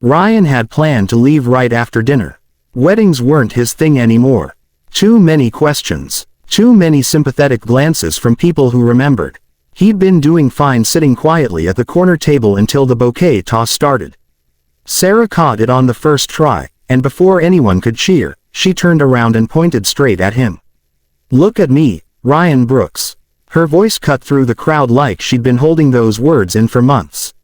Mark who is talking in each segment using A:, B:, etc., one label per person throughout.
A: Ryan had planned to leave right after dinner. Weddings weren't his thing anymore. Too many questions. Too many sympathetic glances from people who remembered. He'd been doing fine sitting quietly at the corner table until the bouquet toss started. Sarah caught it on the first try, and before anyone could cheer, she turned around and pointed straight at him. "Look at me, Ryan Brooks." Her voice cut through the crowd like she'd been holding those words in for months.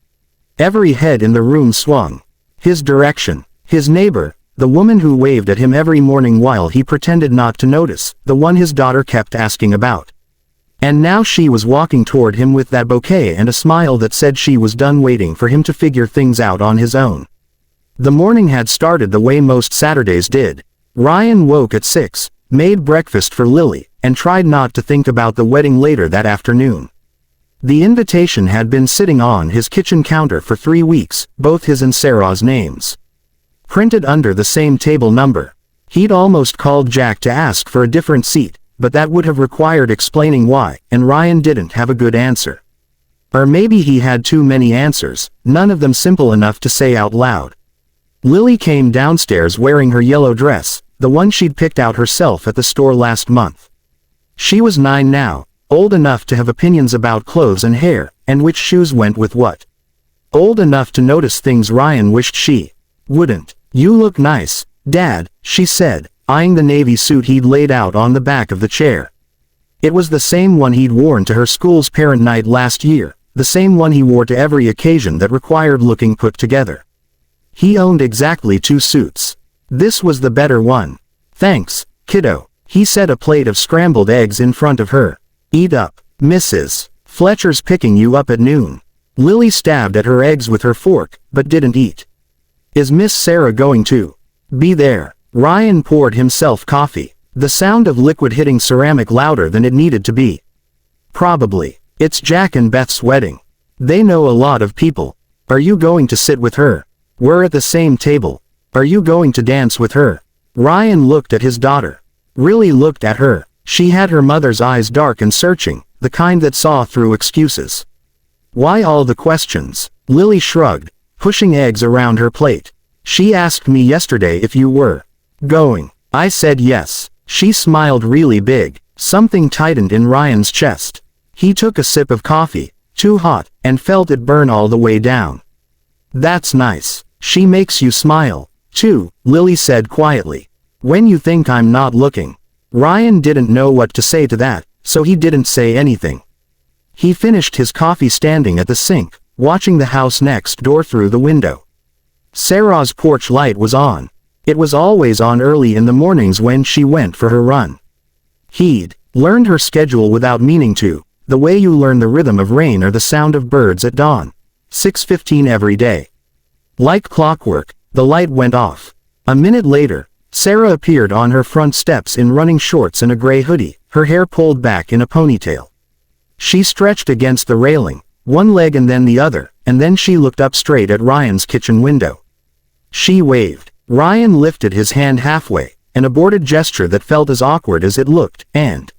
A: Every head in the room swung. His direction. His neighbor, the woman who waved at him every morning while he pretended not to notice, the one his daughter kept asking about. And now she was walking toward him with that bouquet and a smile that said she was done waiting for him to figure things out on his own. The morning had started the way most Saturdays did. Ryan woke at 6, made breakfast for Lily, and tried not to think about the wedding later that afternoon. The invitation had been sitting on his kitchen counter for 3 weeks, both his and Sarah's names printed under the same table number. He'd almost called Jack to ask for a different seat, but that would have required explaining why, and Ryan didn't have a good answer. Or maybe he had too many answers, none of them simple enough to say out loud. Lily came downstairs wearing her yellow dress, the one she'd picked out herself at the store last month. She was 9 now, old enough to have opinions about clothes and hair, and which shoes went with what. Old enough to notice things Ryan wished she wouldn't. "You look nice, Dad," she said, eyeing the navy suit he'd laid out on the back of the chair. It was the same one he'd worn to her school's parent night last year, the same one he wore to every occasion that required looking put together. He owned exactly 2 suits. This was the better one. "Thanks, kiddo." He set a plate of scrambled eggs in front of her. "Eat up, Mrs. Fletcher's picking you up at noon." Lily stabbed at her eggs with her fork, but didn't eat. "Is Miss Sarah going to be there?" Ryan poured himself coffee, the sound of liquid hitting ceramic louder than it needed to be. "Probably. It's Jack and Beth's wedding. They know a lot of people. Are you going to sit with her? We're at the same table. Are you going to dance with her?" Ryan looked at his daughter. Really looked at her. She had her mother's eyes dark and searching, the kind that saw through excuses. "Why all the questions?" Lily shrugged, pushing eggs around her plate. "She asked me yesterday if you were going. I said yes." She smiled really big. Something tightened in Ryan's chest. He took a sip of coffee, too hot, and felt it burn all the way down. "That's nice. She makes you smile, too," Lily said quietly. "When you think I'm not looking." Ryan didn't know what to say to that, so he didn't say anything. He finished his coffee standing at the sink, watching the house next door through the window. Sarah's porch light was on. It was always on early in the mornings when she went for her run. He'd learned her schedule without meaning to, the way you learn the rhythm of rain or the sound of birds at dawn. 6:15 every day. Like clockwork, the light went off. A minute later, Sarah appeared on her front steps in running shorts and a gray hoodie, her hair pulled back in a ponytail. She stretched against the railing, one leg and then the other, and then she looked up straight at Ryan's kitchen window. She waved. Ryan lifted his hand halfway, an aborted gesture that felt as awkward as it looked, and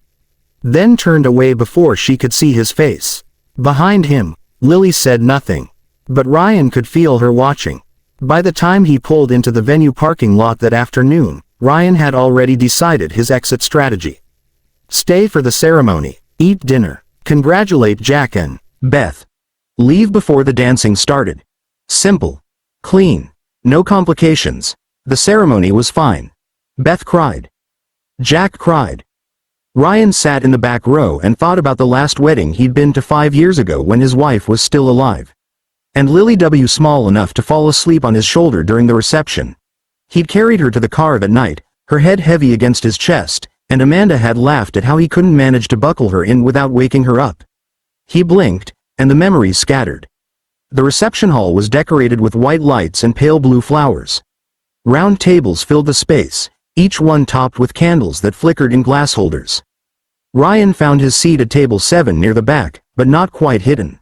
A: then turned away before she could see his face. Behind him, Lily said nothing. But Ryan could feel her watching. By the time he pulled into the venue parking lot that afternoon, Ryan had already decided his exit strategy. Stay for the ceremony, eat dinner, congratulate Jack and Beth. Leave before the dancing started. Simple. Clean. No complications. The ceremony was fine. Beth cried. Jack cried. Ryan sat in the back row and thought about the last wedding he'd been to 5 years ago when his wife was still alive. And Lily W. small enough to fall asleep on his shoulder during the reception. He'd carried her to the car that night, her head heavy against his chest, and Amanda had laughed at how he couldn't manage to buckle her in without waking her up. He blinked, and the memories scattered. The reception hall was decorated with white lights and pale blue flowers. Round tables filled the space, each one topped with candles that flickered in glass holders. Ryan found his seat at table 7 near the back, but not quite hidden.